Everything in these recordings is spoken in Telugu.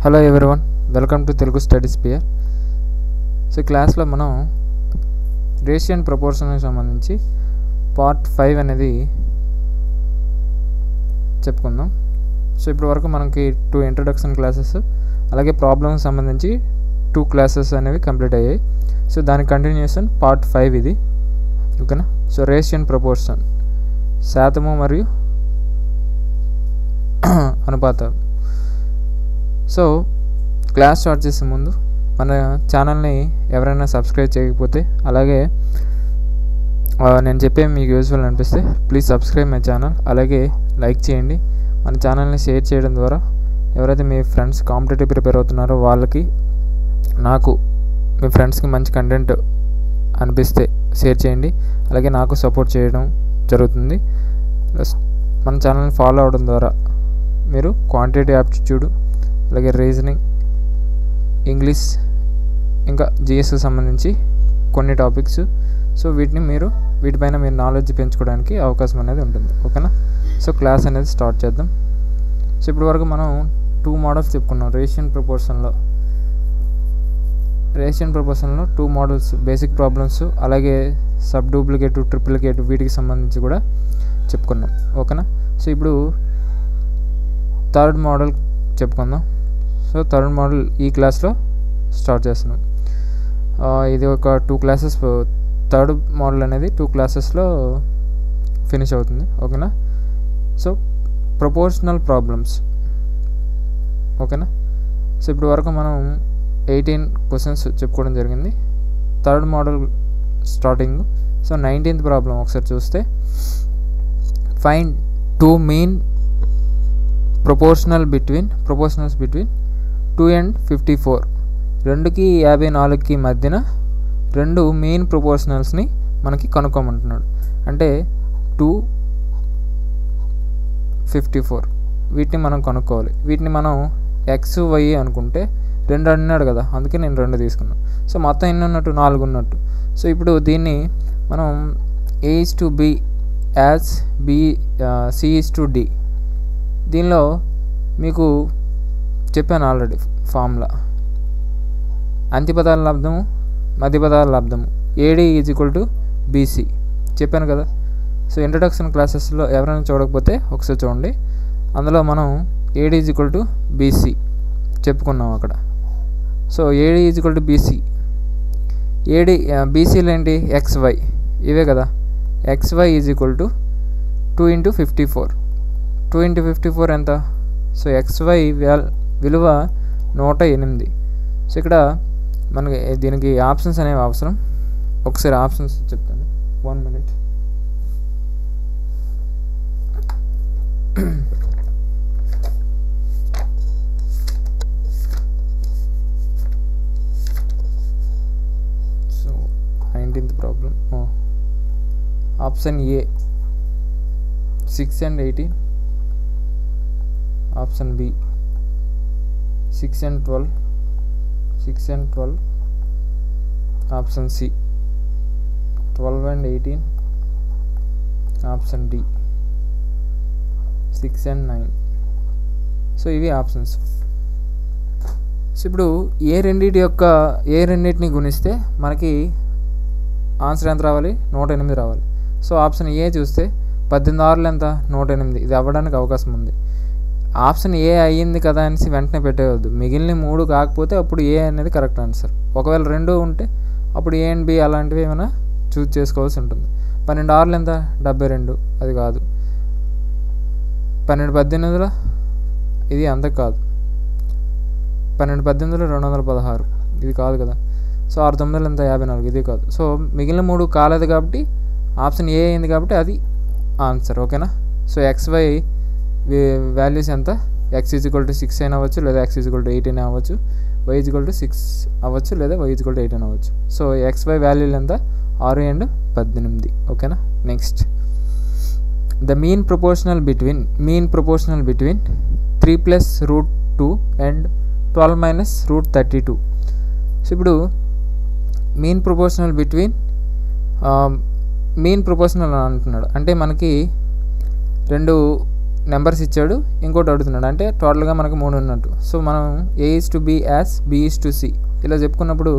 Hello everyone, welcome to Telugu studies peer. So క్లాస్లో మనం రేషియో అండ్ ప్రపోర్షన్కి సంబంధించి పార్ట్ 5 అనేది చెప్పుకుందాం. సో ఇప్పటి వరకు మనకి 2 ఇంట్రడక్షన్ క్లాసెస్ అలాగే ప్రాబ్లమ్కి సంబంధించి 2 క్లాసెస్ అనేవి కంప్లీట్ అయ్యాయి. సో దాని కంటిన్యూషన్ పార్ట్ 5 ఇది, ఓకేనా. సో రేషియో అండ్ ప్రపోర్షన్, శాతము మరియు అనుపాతం. సో క్లాస్ స్టార్ట్ చేసే ముందు మన ఛానల్ని ఎవరైనా సబ్స్క్రైబ్ చేయకపోతే, అలాగే నేను చెప్పే మీకు యూజ్ఫుల్ అనిపిస్తే ప్లీజ్ సబ్స్క్రైబ్ మై ఛానల్, అలాగే లైక్ చేయండి. మన ఛానల్ని షేర్ చేయడం ద్వారా ఎవరైతే మీ ఫ్రెండ్స్ కాంపిటేటివ్ ప్రిపేర్ అవుతున్నారో వాళ్ళకి, నాకు మీ ఫ్రెండ్స్కి మంచి కంటెంట్ అనిపిస్తే షేర్ చేయండి. అలాగే నాకు సపోర్ట్ చేయడం జరుగుతుంది. ప్లస్ మన ఛానల్ని ఫాలో అవడం ద్వారా మీరు క్వాంటిటీ యాప్టిట్యూడ్, అలాగే రీజనింగ్, ఇంగ్లీష్, ఇంకా జిఎస్కి సంబంధించి కొన్ని టాపిక్స్, సో వీటిపైన మీరు నాలెడ్జ్ పెంచుకోవడానికి అవకాశం అనేది ఉంటుంది, ఓకేనా. సో క్లాస్ అనేది స్టార్ట్ చేద్దాం. సో ఇప్పటి వరకు మనం 2 మోడల్స్ చెప్పుకున్నాం. రేషియో అండ్ ప్రపోర్షన్లో 2 మోడల్స్, బేసిక్ ప్రాబ్లమ్స్, అలాగే సబ్ డూప్లికేట్, ట్రిప్లికేట్, వీటికి సంబంధించి కూడా చెప్పుకున్నాం, ఓకేనా. సో ఇప్పుడు థర్డ్ మోడల్ చెప్పుకుందాం. సో థర్డ్ మోడల్ ఈ క్లాస్లో స్టార్ట్ చేస్తున్నాం. ఇది ఒక 2 క్లాసెస్, థర్డ్ మోడల్ అనేది 2 క్లాసెస్లో ఫినిష్ అవుతుంది, ఓకేనా. సో ప్రపోర్షనల్ ప్రాబ్లమ్స్, ఓకేనా. సో ఇప్పుడు వరకు మనం 18 క్వశ్చన్స్ చెప్పుకోవడం జరిగింది third model starting. So 19th problem ఒకసారి చూస్తే, ఫైండ్ 2 మీన్ ప్రపోర్షనల్స్ బిట్వీన్ 2 and 54. 2కి 54కి మధ్యన 2 మెయిన్ ప్రపోర్షనల్స్ని మనకి కనుక్కోమంటున్నాడు. అంటే 2, 54 వీటిని మనం కనుక్కోవాలి. వీటిని మనం ఎక్స్ వై అనుకుంటే 2 అన్నాడు కదా, అందుకే నేను 2 తీసుకున్నాను. సో మొత్తం ఎన్ని ఉన్నట్టు? 4 ఉన్నట్టు. సో ఇప్పుడు దీన్ని మనం A:B యాజ్ C:D. దీనిలో మీకు చెప్పాను ఆల్రెడీ ఫార్ములా, అంతిపదాల లబ్ధము, మధ్యపదాల లబ్ధము, AD = BC చెప్పాను కదా. సో ఇంట్రడక్షన్ క్లాసెస్లో ఎవరైనా చూడకపోతే ఒకసారి చూడండి. అందులో మనం AD = BC చెప్పుకున్నాం అక్కడ. సో AD = BC, BCలు ఏంటి? XY ఇవే కదా. XY = 2 × 54. 2 × 54 ఎంత? సో XY విలువ 108. సో ఇక్కడ మనకి దీనికి ఆప్షన్స్ అనేవి అవసరం. ఒకసారి ఆప్షన్స్ చెప్తాను, 1 minute. So 19th problem, option A 6 and 18, option B 6 and 12, option C 12 and 18, option D 6 and 9. So ఇవి ఆప్షన్స్. సో ఇప్పుడు ఏ రెండింటిని గుణిస్తే మనకి ఆన్సర్ ఎంత రావాలి? 108 రావాలి. సో ఆప్షన్ ఏ చూస్తే 18 ఎంత? 108. ఇది అవ్వడానికి అవకాశం ఉంది. ఆప్షన్ ఏ అయ్యింది కదా అనేసి వెంటనే పెట్టేయవద్దు. మిగిలిన 3 కాకపోతే అప్పుడు ఏ అనేది కరెక్ట్ ఆన్సర్. ఒకవేళ 2 ఉంటే అప్పుడు A and B అలాంటివి ఏమైనా చూస్ చేసుకోవాల్సి ఉంటుంది. 12 ఎంత? 72. అది కాదు. 12-18 ఇది అంత కాదు. 12-18 216 ఇది కాదు కదా. సో 6-9 ఎంత? 54 ఇది కాదు. సో మిగిలిన 3 కాలేదు కాబట్టి ఆప్షన్ ఏ అయింది కాబట్టి అది ఆన్సర్, ఓకేనా. సో XY వాల్యూస్ ఎంత? X = 6 అయినా అవ్వచ్చు, లేదా X = 8 అయినా అవ్వచ్చు, Y = 6 అవ్వచ్చు, లేదా Y = 8 అయినా అవ్వచ్చు. సో XY వాల్యూలు ఎంత? 6 and 18, ఓకేనా. Next, the mean proportional between 3 + √2 and 12 - √32. So ఇప్పుడు మీన్ ప్రపోర్షనల్ అంటున్నాడు. అంటే మనకి 2 నెంబర్స్ ఇచ్చాడు, ఇంకోటి అడుగుతున్నాడు, అంటే టోటల్గా మనకు 3 ఉన్నట్టు. సో మనం A:B యాజ్ B:C ఇలా చెప్పుకున్నప్పుడు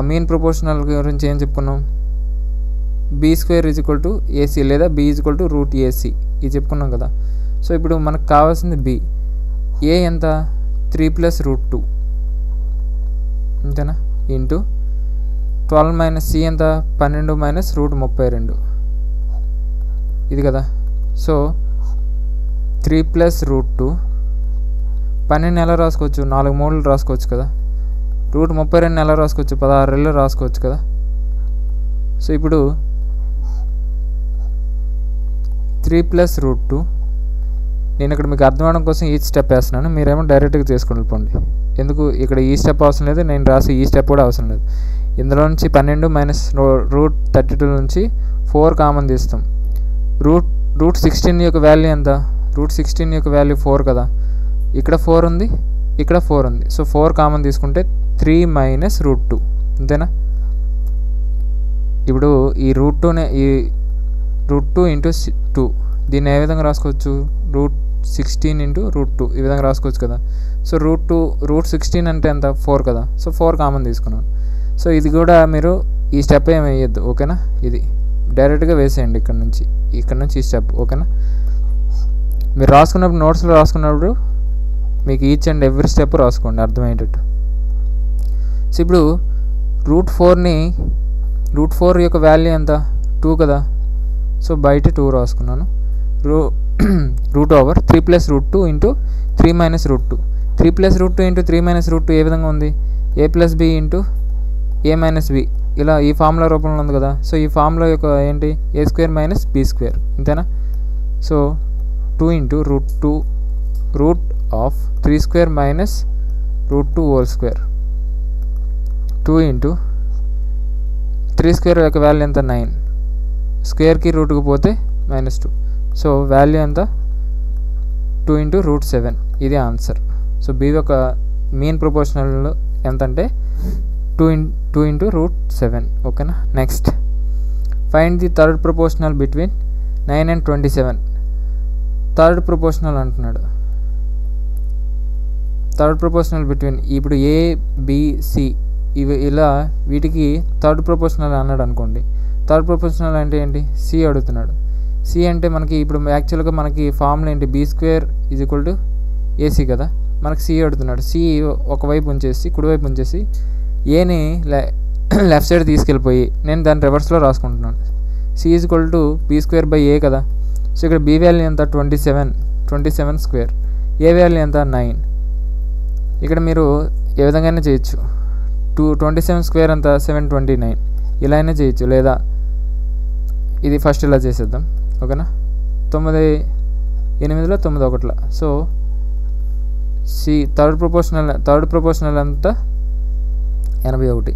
మీన్ ప్రపోర్షనల్ గురించి ఏం చెప్పుకున్నాం, B² = AC లేదా B √AC ఇది చెప్పుకున్నాం కదా. సో ఇప్పుడు మనకు కావాల్సింది B. A ఎంత 3 + √2 అంతేనా, ఇంటూ 12 - C ఎంత 12 - √32 ఇది కదా. సో 3 + √2 12 ఎలా రాసుకోవచ్చు, 4 3 రాసుకోవచ్చు కదా. √32 ఎలా రాసుకోవచ్చు, 16 రాసుకోవచ్చు కదా. సో ఇప్పుడు 3 + √2 నేను ఇక్కడ మీకు అర్థం అవడం కోసం ఈ స్టెప్ వేస్తున్నాను, మీరేమో డైరెక్ట్గా చేసుకుని వెళ్ళిపోండి. ఎందుకు ఇక్కడ ఈ స్టెప్ అవసరం లేదు, నేను రాసి ఈ స్టెప్ కూడా అవసరం లేదు. ఇందులో నుంచి 12 - √32 నుంచి 4 కామన్ తీస్తాం. √16 యొక్క వాల్యూ ఎంత, √16 యొక్క వాల్యూ 4 కదా. ఇక్కడ 4 ఉంది, ఇక్కడ 4 ఉంది. సో 4 కామన్ తీసుకుంటే 3 - √2 అంతేనా. ఇప్పుడు ఈ √2నే ఈ √2 × 2 దీన్ని ఏ విధంగా రాసుకోవచ్చు, √16 × √2 ఈ విధంగా రాసుకోవచ్చు కదా. సో √16 అంటే ఎంత 4 కదా. సో 4 కామన్ తీసుకున్నాను. సో ఇది కూడా మీరు ఈ స్టెప్ ఏమి వేయద్దు, ఓకేనా. ఇది డైరెక్ట్గా వేసేయండి ఇక్కడ నుంచి ఈ స్టెప్, ఓకేనా. మీరు రాసుకున్నప్పుడు నోట్స్లో రాసుకున్నప్పుడు మీకు ఈచ్ అండ్ ఎవ్రీ స్టెప్ రాసుకోండి అర్థమయ్యేటట్టు. సో ఇప్పుడు √4 యొక్క వాల్యూ ఎంత 2 కదా. సో బయట 2 రాసుకున్నాను. √3 + √2 × 3 - √2 3 + √2 × 3 - √2 ఏ విధంగా ఉంది, A + B × A - B ఇలా ఈ ఫార్ములా రూపంలో ఉంది కదా. సో ఈ ఫార్ములా యొక్క ఏంటి, A² - B² ఇంతేనా. సో 2 × √2 √3² - √2 2 × 3² యొక్క వాల్యూ ఎంత 9, స్క్వేర్కి రూట్కి పోతే -2. సో వాల్యూ ఎంత 2 × √7 ఇది ఆన్సర్. సో B యొక్క మీన్ ప్రపోర్షనల్ ఎంత అంటే 2 × √7, ఓకేనా. Next find the third proportional between 9 and 27. Third proportional అంటున్నాడు. థర్డ్ ప్రపోర్షనల్ బిట్వీన్ ఇప్పుడు ABC ఇవి ఇలా వీటికి థర్డ్ ప్రపోర్షనల్ అన్నాడు అనుకోండి. థర్డ్ ప్రపోర్షనల్ అంటే ఏంటి, C అడుగుతున్నాడు. C అంటే మనకి ఇప్పుడు యాక్చువల్గా మనకి ఫార్ములా ఏంటి, B² = AC కదా. మనకి C అడుగుతున్నాడు. C ఒకవైపు ఉంచేసి కుడివైపు ఉంచేసి Aని లెఫ్ట్ సైడ్ తీసుకెళ్ళిపోయి నేను దాన్ని రివర్స్లో రాసుకుంటున్నాను. C = B²/A కదా. సో ఇక్కడ B వాల్యూ ఎంత 27² A వాల్యూ ఎంత 9. ఇక్కడ మీరు ఏ విధంగానే చేయొచ్చు, 27² ఎంత 729 ఇలా అయినా చేయొచ్చు, లేదా ఇది ఫస్ట్ ఇలా చేసేద్దాం, ఓకేనా. 9 8లో 9 1. సో C థర్డ్ ప్రపోర్షనల్ అంతా 81.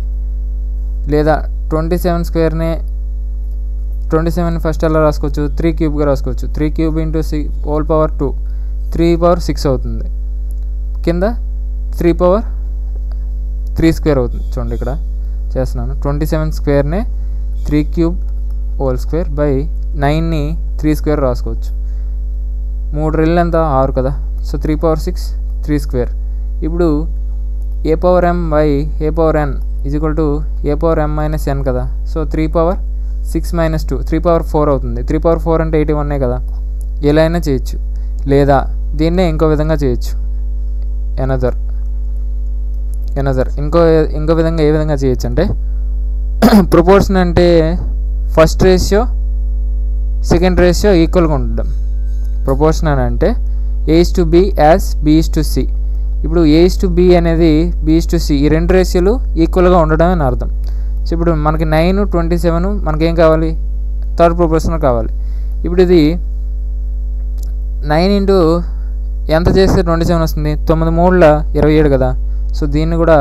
లేదా 27² 27 ఫస్ట్ ఎలా రాసుకోవచ్చు, 3³ రాసుకోవచ్చు. 3³ × 6 3/6 అవుతుంది. కింద 3/3² అవుతుంది. చూడండి ఇక్కడ చేస్తున్నాను. 27² 3³ 2/9ని 3² రాసుకోవచ్చు. 3 రెళ్ళు ఎంత 6 కదా. సో 3/6 3². ఇప్పుడు A/m / A/n = A/m - n కదా. సో 3/6 - 2 3/4 అవుతుంది. 3/4 అంటే 81 కదా. ఎలా అయినా చేయొచ్చు, లేదా దీన్నే ఇంకో విధంగా చేయొచ్చు. ఎనదర్ ఇంకో విధంగా ఏ విధంగా చేయొచ్చు అంటే ప్రపోర్షన్ అంటే ఫస్ట్ రేషియో సెకండ్ రేషియో ఈక్వల్గా ఉండడం. ప్రపోర్షన్ అని అంటే A:B యాజ్ B:C. ఇప్పుడు A:B అనేది B:C ఈ రెండు రేషియోలు ఈక్వల్గా ఉండడం అని అర్థం. సో ఇప్పుడు మనకి 9 27 మనకేం కావాలి, థర్డ్ ప్రపోర్షనల్ కావాలి. ఇప్పుడు ఇది 9 × ఎంత చేస్తే 27 వస్తుంది, 9 3 27 కదా. సో దీన్ని కూడా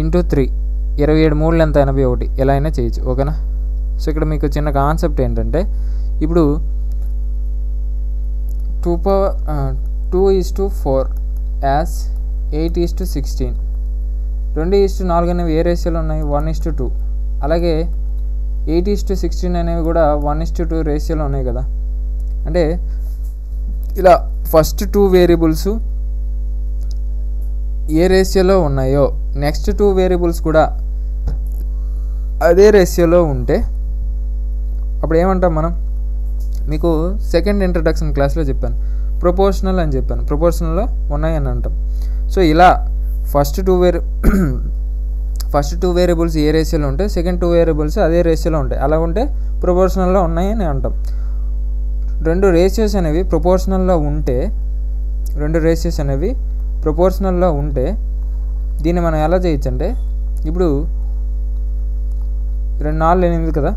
× 3 27 3 ఎంత 81 ఎలా అయినా చేయొచ్చు, ఓకేనా. సో ఇక్కడ మీకు చిన్న కాన్సెప్ట్ ఏంటంటే ఇప్పుడు 2:4 యాజ్ 8:16 2:4 అనేవి ఏ రేషియోలో ఉన్నాయి 1:2. అలాగే 8:16 అనేవి కూడా 1:2 రేషియోలో ఉన్నాయి కదా. అంటే ఇలా ఫస్ట్ 2 వేరియబుల్స్ ఏ రేషియోలో ఉన్నాయో నెక్స్ట్ 2 వేరియబుల్స్ కూడా అదే రేషియోలో ఉంటే అప్పుడు ఏమంటాం మనం? మీకు సెకండ్ ఇంట్రడక్షన్ క్లాస్లో చెప్పాను, ప్రొపోర్షనల్ అని చెప్పాను. ప్రొపోర్షనల్లో ఉన్నాయని అంటాం. సో ఇలా ఫస్ట్ 2 వేరియబుల్స్ ఏ రేషియోలో ఉంటే సెకండ్ 2 వేరియబుల్స్ అదే రేషియోలో ఉంటాయి. అలా ఉంటే ప్రొపోర్షనల్లో ఉన్నాయని అంటాం. రెండు రేషియోస్ అనేవి ప్రొపోర్షనల్లో ఉంటే దీన్ని మనం ఎలా చేయొచ్చు అంటే, ఇప్పుడు 2 4 8 కదా,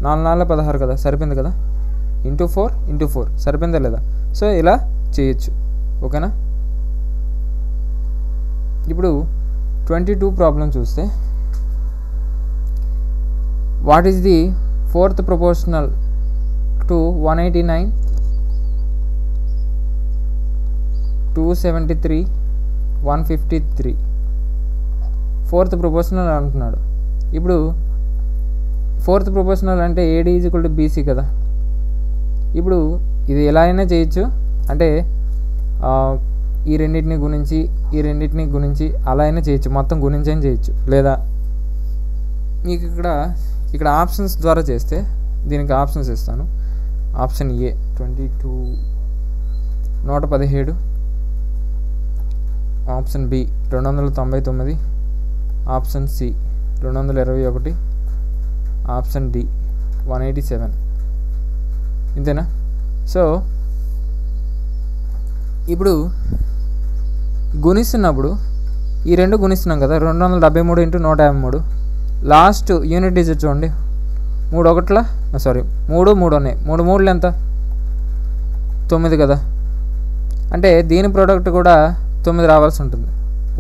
4 4 16 కదా, సరిపోయింది కదా, ఇంటూ 4 సరిపోయిందా లేదా? సో ఇలా చేయొచ్చు. ఓకేనా? ఇప్పుడు 22 ప్రాబ్లం చూస్తే, what is the fourth proportional to 189, 273, 153? Fourth proportional అంటున్నాడు. ఇప్పుడు ఫోర్త్ ప్రపోర్షనల్ అంటే AD = BC కదా. ఇప్పుడు ఇది ఎలా అయినా చేయొచ్చు, అంటే ఈ రెండింటిని గుణించి అలా అయినా చేయొచ్చు, మొత్తం గుణించని చేయొచ్చు. లేదా మీకు ఇక్కడ ఆప్షన్స్ ద్వారా చేస్తే, దీనికి ఆప్షన్స్ ఇస్తాను. Option A 22 117, option B 299, option C 221, option D 187. ఇంతేనా? సో ఇప్పుడు గుణిస్తున్నప్పుడు ఈ రెండు గుణిస్తున్నాం కదా, 273 × 153. లాస్ట్ యూనిట్ డిజిట్ చూడండి, 3 1 3 3 ఉన్నాయి. 3 3 ఎంత? 9 కదా. అంటే దీని ప్రోడక్ట్ కూడా 9 రావాల్సి ఉంటుంది.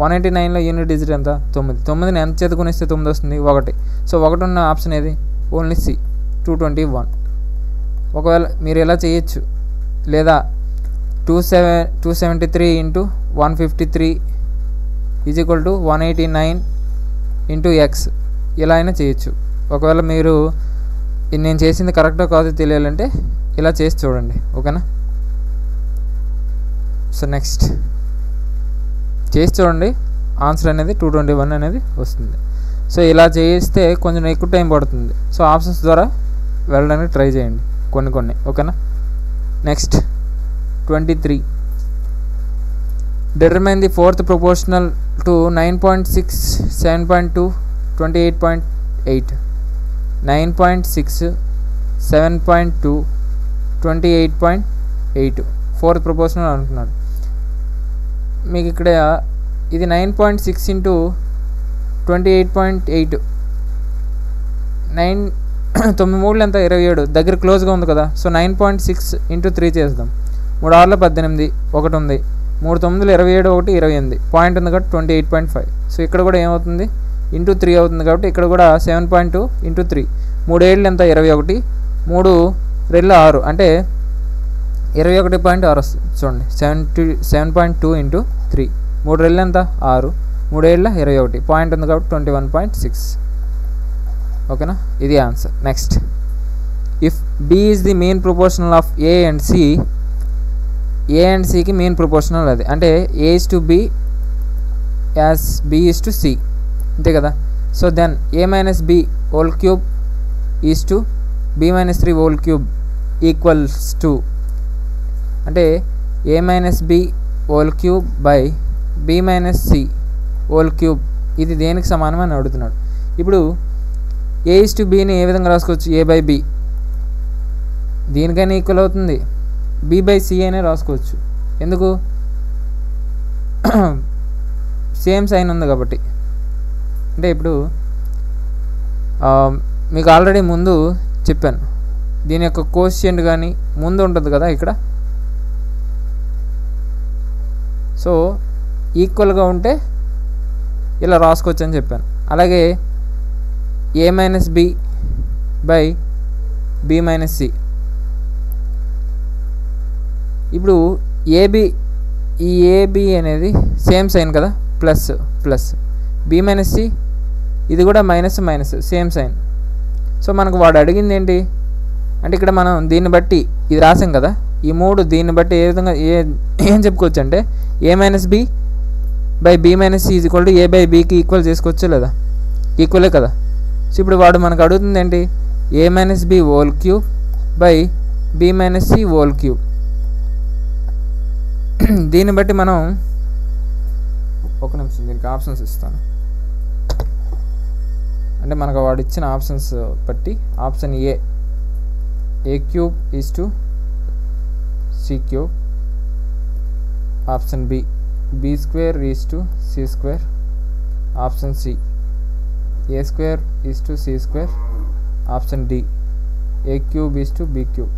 189లో యూనిట్ డిజిట్ ఎంత? 9. 9ని ఎంత చేత గుణిస్తే 9 వస్తుంది? 1. సో 1 ఉన్న ఆప్షన్ ఏది? Only C, 221. ఒకవేళ మీరు ఎలా చేయొచ్చు, లేదా 273 × 153 = 189 × x ఇలా అయినా చేయొచ్చు. ఒకవేళ మీరు నేను చేసింది కరెక్టో కాదో తెలియాలంటే ఇలా చేసి చూడండి. ఓకేనా? సో నెక్స్ట్ చేసి చూడండి, ఆన్సర్ అనేది 221 అనేది వస్తుంది. సో ఇలా చేస్తే కొంచెం ఎక్కువ టైం పడుతుంది. సో ఆప్షన్స్ ద్వారా వెళ్ళడానికి ట్రై చేయండి కొన్ని. ఓకేనా? Next 23, determine the fourth proportional to 9.6, 7.2, 28.8. 9.6, 7.2, 28.8 fourth proportional అంటున్నాడు. మీకు ఇక్కడ ఇది 9.6 × 28.8, 9 3 ఎంత? 27. దగ్గర క్లోజ్గా ఉంది కదా. సో 9.6 × 3 చేద్దాం. 3 6 18, 1 ఉంది. 3 9 27, 1 28. పాయింట్ ఉంది కాబట్టి 28.5. సో ఇక్కడ కూడా ఏమవుతుంది? × 3 అవుతుంది కాబట్టి ఇక్కడ కూడా 7.2 × 3. 3 7 ఎంత? 21. 3 2 6 అంటే 21.6 వస్తుంది. చూడండి, 7.2 × 3. 3 2 ఎంత? 6. 3 7 21. పాయింట్ ఉంది కాబట్టి 21.6. ఓకేనా? ఇది answer. Next, if B is the mean proportional of A and C, A and Cకి మెయిన్ ప్రపోర్షనల్ అది. అంటే A is to B as B is to C, అంతే కదా. So then A - B whole cube is to B - 3 whole cube equals to, అంటే A - B whole cube by B - C whole cube. ఇది దేనికి సమానం అని అడుగుతున్నాడు. ఇప్పుడు A is to Bని ఏ విధంగా రాసుకోవచ్చు? A/B దీనికైనా ఈక్వల్ అవుతుంది, B/C అనే రాసుకోవచ్చు. ఎందుకు? సేమ్ సైన్ ఉంది కాబట్టి. అంటే ఇప్పుడు మీకు ఆల్రెడీ ముందు చెప్పాను, దీని యొక్క కోషియంట్ కానీ ముందు ఉంటుంది కదా ఇక్కడ. సో ఈక్వల్గా ఉంటే ఇలా రాసుకోవచ్చు అని చెప్పాను. అలాగే A - B by B - C. ఇప్పుడు ఈ AB అనేది సేమ్ సైన్ కదా, ప్లస్ B - C ఇది కూడా మైనస్ సేమ్ సైన్. సో మనకు వాడు అడిగింది ఏంటి అంటే, ఇక్కడ మనం దీన్ని బట్టి ఇది రాసాం కదా, ఈ మూడు దీన్ని బట్టి ఏ విధంగా ఏం చెప్పుకోవచ్చు అంటే a minus B by B minus C is equal to A by బీకి ఈక్వల్ చేసుకోవచ్చు లేదా? ఈక్వలే కదా. సో ఇప్పుడు వాడు మనకు అడుగుతుంది ఏంటి? a minus B whole cube by B minus C whole cube. దీన్ని బట్టి మనం ఒక నిమిషం దీనికి ఆప్షన్స్ ఇస్తాను. అంటే మనకు వాడు ఇచ్చిన ఆప్షన్స్ బట్టి option A cube is to C cube, option B square is to C square, option C A square is to C square, option D A cube is to B cube.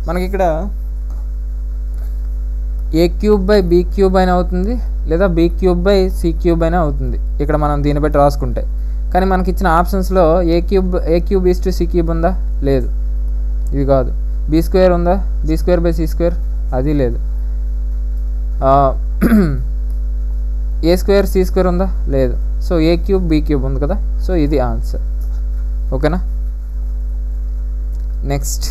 మనకి ఇక్కడ A cube by B cube అయినా అవుతుంది, లేదా B cube by C cube అయినా అవుతుంది ఇక్కడ మనం దీన్ని బట్టి రాసుకుంటే. కానీ మనకి ఇచ్చిన ఆప్షన్స్లో A cube is to C cube ఉందా? లేదు, ఇది కాదు. బి స్క్వేర్ ఉందా? B square by C square, అది లేదు. ఏ స్క్వేర్ సి స్క్వేర్ ఉందా? లేదు. So A cube B cube ఉంది కదా. సో ఇది ఆన్సర్. ఓకేనా? నెక్స్ట్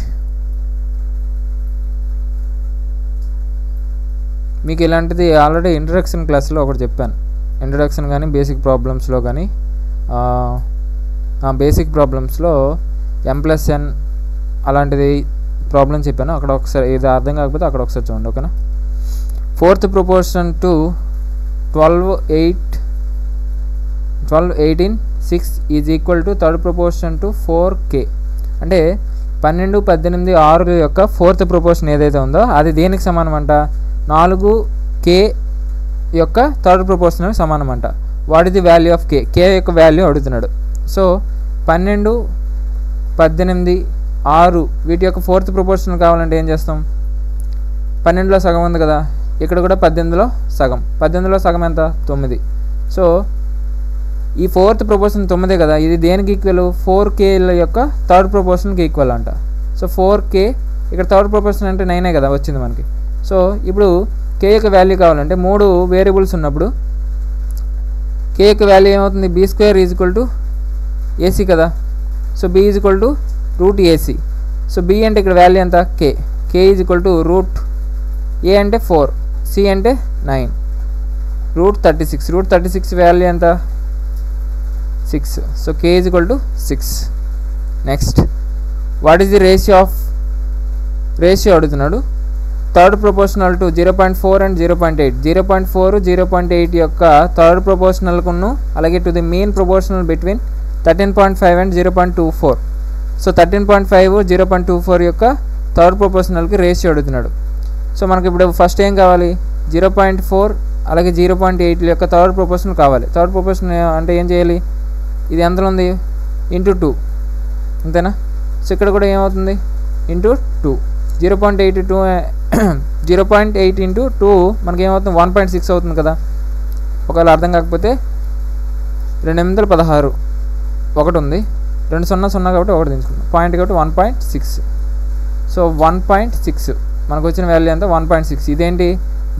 మీకు ఇలాంటిది ఆల్రెడీ ఇంట్రడక్షన్ క్లాస్లో ఒకటి చెప్పాను. ఇంట్రడక్షన్ కానీ బేసిక్ ప్రాబ్లమ్స్లో కానీ బేసిక్ ప్రాబ్లమ్స్లో m+n అలాంటిది ప్రాబ్లం చెప్పాను. అక్కడ ఒకసారి ఇది అర్థం కాకపోతే అక్కడ ఒకసారి చూడండి. ఓకేనా? 4th proportion to 12, 18, 6 is equal to 3rd proportion to 4k. అంటే 12, 18, 6 యొక్క 4th proportion ఏదైతే ఉందో అది దేనికి సమానం అంట? 4k యొక్క 3rd proportion సమానం అంట. What is the value of k యొక్క వాల్యూ అడుగుతున్నాడు. సో 12, 18, 6 వీటి యొక్క 4th proportion కావాలంటే ఏం చేస్తాం? 12లో సగం ఉంది కదా, ఇక్కడ కూడా 18లో సగం. 18లో సగం ఎంత? 9. సో ఈ 4th proportion 9 కదా, ఇది దేనికి ఈక్వల్? 4kల యొక్క 3rd proportionకి ఈక్వల్ అంట. సో 4k ఇక్కడ 3rd proportion అంటే 9 కదా వచ్చింది మనకి. సో ఇప్పుడు k యొక్క వాల్యూ కావాలంటే 3 వేరియబుల్స్ ఉన్నప్పుడు k యొక్క వాల్యూ ఏమవుతుంది? B square is equal to AC కదా. So B is equal to root AC. So B అంటే ఇక్కడ వాల్యూ ఎంత? k is equal to root A అంటే 4, సి అంటే 9, రూట్ 36. రూట్ 36 వాల్యూ ఎంత? 6. So k is equal to 6. Next what is the ratio అడుగుతున్నాడు. 3rd proportional to 0.4 and 0.8. 0.4, 0.8 యొక్క 3rd proportionalకును అలాగే to the mean proportional between 13.5 and 0.24. So 13.5, 0.24 యొక్క 3rd proportionalకి రేషియో అడుగుతున్నాడు. సో మనకి ఇప్పుడు ఫస్ట్ ఏం కావాలి? 0.4 అలాగే 0.8 యొక్క 3rd proportion కావాలి. 3rd proportion అంటే ఏం చేయాలి? ఇది ఎంతలో ఉంది? ఇంటూ 2, అంతేనా? సో ఇక్కడ కూడా ఏమవుతుంది? ఇంటూ 2. 0.8 ఇంటూ 2 మనకి ఏమవుతుంది? 1.6 అవుతుంది కదా. ఒకవేళ అర్థం కాకపోతే 2 8 16 ఒకటి ఉంది, 2 0 0 కాబట్టి ఒకటి తీసుకున్నాం, పాయింట్ కాబట్టి 1.6. సో 1.6 మనకు వచ్చిన వాల్యూ ఎంత? 1.6. ఇదేంటి?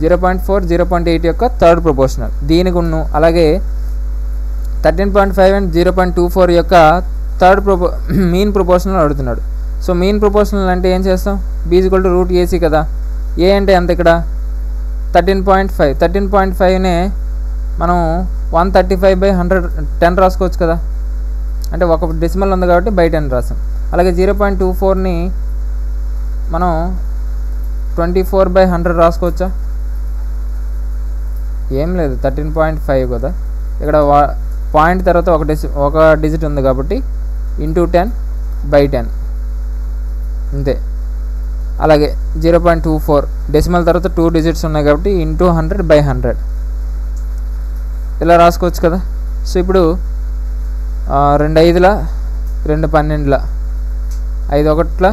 0.4, 0.8 యొక్క 3rd proportional. దీనికి ఉన్ను అలాగే 13.5 and 0.24 యొక్క 3rd మీన్ ప్రొపోర్షనల్ అడుగుతున్నాడు. సో మీన్ ప్రొపోర్షనల్ అంటే ఏం చేస్తాం? B is equal to root AC కదా. ఏ అంటే ఎంత? ఇక్కడ 13.5. 13.5నే మనం 135/110 రాసుకోవచ్చు కదా. అంటే ఒక డెసిమల్ ఉంది కాబట్టి బై 10 రాసాం. అలాగే 0.24ని మనం 24/100 రాసుకోవచ్చా? ఏం లేదు, 13.5 కదా. ఇక్కడ పాయింట్ తర్వాత ఒక డిజిట్ ఉంది కాబట్టి ఇంటూ 10/10 అంతే. అలాగే 0.24 డెసిమల్ తర్వాత 2 డిజిట్స్ ఉన్నాయి కాబట్టి ఇంటూ 100/100 ఇలా రాసుకోవచ్చు కదా. సో ఇప్పుడు 2 5ల 2 12ల 5 1ల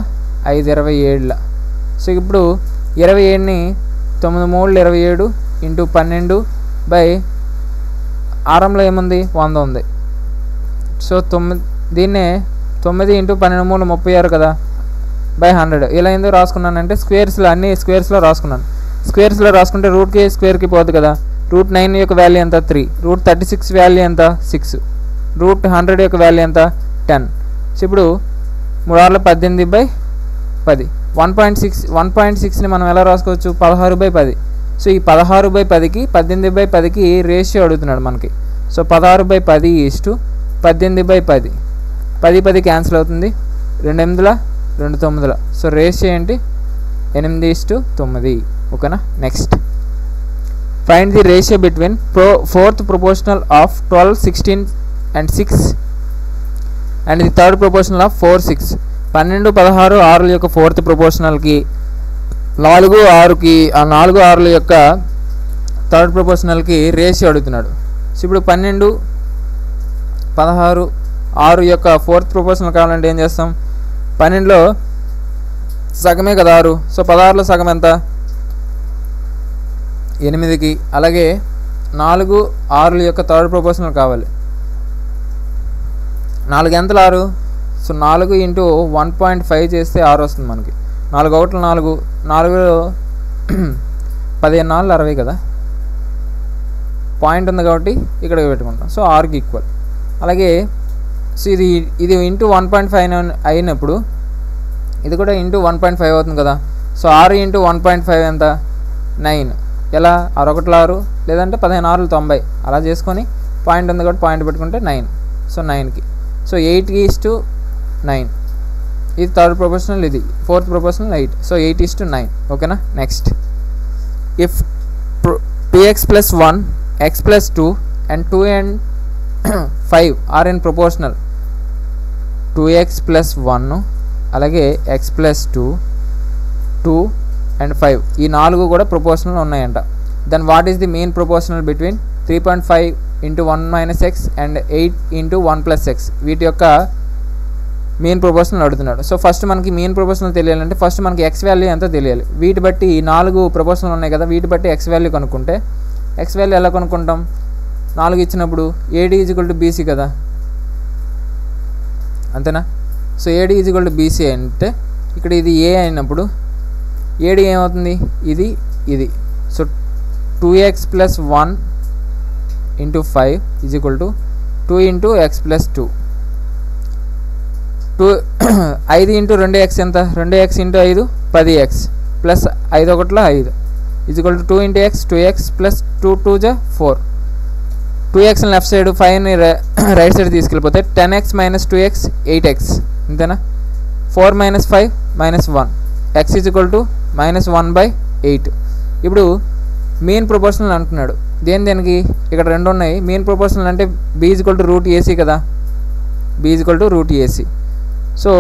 5 27ల. సో ఇప్పుడు 27ని 9 3 27 ఇంటూ 12 బై ఆరంలో ఏముంది? 100 ఉంది. సో 9 దీన్నే 9 ఇంటూ 12 3 36 కదా బై 100. ఇలా ఎందుకు రాసుకున్నానంటే స్క్వేర్స్లో అన్ని స్క్వేర్స్లో రాసుకున్నాను. స్క్వేర్స్లో రాసుకుంటే రూట్కి స్క్వేర్కి పోదు కదా. రూట్ 9 యొక్క వాల్యూ ఎంత? 3. రూట్ 36 వాల్యూ ఎంత? 6. రూట్ 100 యొక్క వాల్యూ ఎంత? 10. సో ఇప్పుడు 3 6 18/10 1.6ని మనం ఎలా రాసుకోవచ్చు 16/10. సో ఈ 16/10కి 18/10కి రేషియో అడుగుతున్నాడు మనకి. So 16/10 east 18/10. 10 క్యాన్సిల్ అవుతుంది, 2 8 2 9. సో రేషియో ఏంటి 8:9. ఓకేనా. Next find the ratio between fourth proportional of 12, 16 and 6 and the third proportional of 4, 6. 12, 16, 6 యొక్క ఫోర్త్ ప్రపోర్షనల్కి 4, 6కి ఆ 4, 6 యొక్క థర్డ్ ప్రపోర్షనల్కి రేషియో అడుగుతున్నాడు. సో ఇప్పుడు 12, 16, 6 యొక్క ఫోర్త్ ప్రపోర్షనల్ కావాలంటే ఏం చేస్తాం, 12లో సగమే కదా 6. సో 16లో సగం ఎంత 8కి. అలాగే 4, 6 యొక్క థర్డ్ ప్రపోర్షనల్ కావాలి. 4 ఎంతలు 6. సో 4 × 1.5 చేస్తే 6 వస్తుంది మనకి. 4 1 4, 4 15 4 60 కదా. పాయింట్ ఉంది కాబట్టి ఇక్కడ పెట్టుకుంటాం. సో 6కి ఈక్వల్. అలాగే సో ఇది ఇంటూ 1.5 అయినప్పుడు ఇది కూడా ఇంటూ 1.5 అవుతుంది కదా. సో 6 × 1.5 ఎంత 9. ఎలా 6 1 6 లేదంటే 15 6 90 అలా చేసుకొని పాయింట్ ఉంది కాబట్టి పాయింట్ పెట్టుకుంటే 9. సో 9కి. సో 8:9. ఇది థర్డ్ ప్రపోర్షనల్, ఇది ఫోర్త్ ప్రపోర్షనల్ 8. సో 8:9. ఓకేనా. Next if 2x + 1, x + 2 and 2 and 5 are in proportional 2x + 1 అలాగే x + 2, 2 and 5 ఈ 4 కూడా ప్రపోర్షనల్ ఉన్నాయంట. Then what is the mean proportional between 3.5 × 1 - x and 8 × 1 + x. వీటి యొక్క మెయిన్ ప్రపోర్షనల్ అడుగుతున్నాడు. సో ఫస్ట్ మనకి మెయిన్ ప్రపోర్షనల్ తెలియాలంటే ఫస్ట్ మనకి x వాల్యూ ఎంత తెలియాలి. వీటి బట్టి 4 ప్రపోర్షనల్ ఉన్నాయి కదా, వీటి బట్టి x వాల్యూ కనుక్కుంటే x వాల్యూ ఎలా కనుక్కుంటాం, 4 ఇచ్చినప్పుడు AD = BC కదా, అంతేనా. సో AD = BC అంటే ఇక్కడ ఇది A అయినప్పుడు AD ఏమవుతుంది, ఇది. So 2x + 1 × 5 = 2 × x + 2. 5 × 2x ఎంత, 2x × 5 10x plus 5 1 5 = 2 × x 2x plus 2 2 = 4. 2x left side 5ని right side తీసుకెళ్ళిపోతే 10x - 2x 8x అంతేనా. 4 - 5 - 1 x = -1/8. ఇప్పుడు మెయిన్ ప్రపోర్షనల్ అంటున్నాడు. దేనికి ఇక్కడ 2 ఉన్నాయి. మెయిన్ ప్రపోర్షనల్ అంటే b = √AC కదా, b = √AC. సో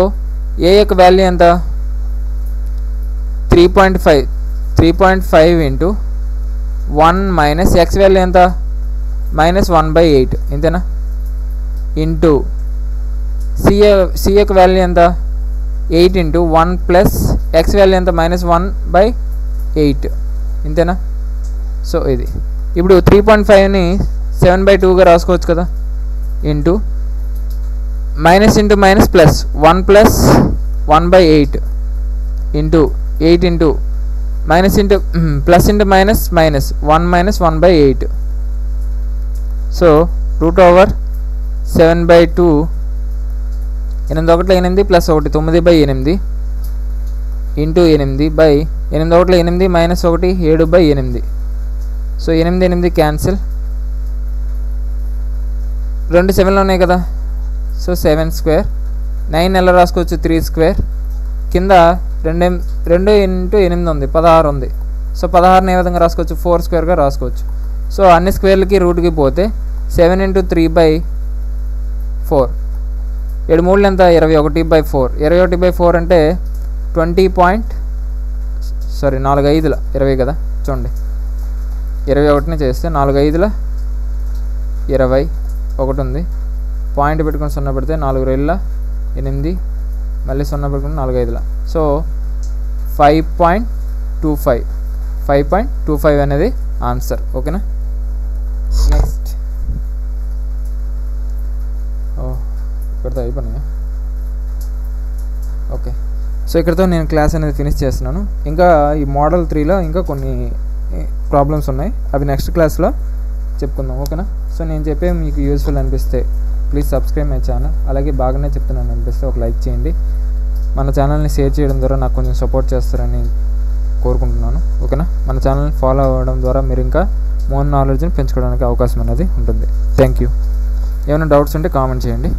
a యొక్క వాల్యూ ఎంత 3.5 × 1 - x వాల్యూ ఎంత -1/8 ఇంతేనా. ఇంటూ c యొక్క వాల్యూ ఎంత 8 × 1 ప్లస్ x వాల్యూ ఎంత -1/8 ఇంతేనా. సో ఇది ఇప్పుడు 3.5ని 7/2గా రాసుకోవచ్చు కదా. Into minus into minus plus 1 + 1/8 into 8 into minus into plus into minus minus 1 - 1/8. So √7/2 8 1 8 plus 1 9/8 into 8/8 1 8 minus 1 7/8. So 8 8 cancel, 2 7లు ఉన్నాయి కదా. సో 7² 9 ఎలా రాసుకోవచ్చు 3² కింద 2 × 8 ఉంది 16 ఉంది. సో 16ని ఏ విధంగా రాసుకోవచ్చు 4² రాసుకోవచ్చు. సో అన్ని స్క్వేర్లకి రూట్కి పోతే 7 × 3/4 7 3 ఎంత 21/4 21/4 అంటే 4 5 20 కదా. చూడండి 21ని చేస్తే 4 5 20 1 ఉంది. పాయింట్ పెట్టుకుని 0 పెడితే 4 2 8 మళ్ళీ 0 పెట్టుకుని 4 5. సో 5.25 అనేది ఆన్సర్. ఓకేనా. నెక్స్ట్ ఇక్కడితో అయిపోయినాయా. ఓకే. సో ఇక్కడితో నేను క్లాస్ అనేది ఫినిష్ చేస్తున్నాను. ఇంకా ఈ మోడల్ 3లో ఇంకా కొన్ని ప్రాబ్లమ్స్ ఉన్నాయి, అవి నెక్స్ట్ క్లాస్లో చెప్పుకుందాం. ఓకేనా. సో నేను చెప్పే మీకు యూస్ఫుల్ అనిపిస్తే ప్లీజ్ సబ్స్క్రైబ్ మై ఛానల్. అలాగే బాగానే చెప్తున్నాను అనిపిస్తే ఒక లైక్ చేయండి. మన ఛానల్ని షేర్ చేయడం ద్వారా నాకు కొంచెం సపోర్ట్ చేస్తారని కోరుకుంటున్నాను. ఓకేనా? మన ఛానల్ని ఫాలో అవ్వడం ద్వారా మీరు ఇంకా మోర్ నాలెడ్జ్ని పెంచుకోవడానికి అవకాశం అనేది ఉంటుంది. Thank you. ఏమైనా డౌట్స్ ఉంటే కామెంట్ చేయండి.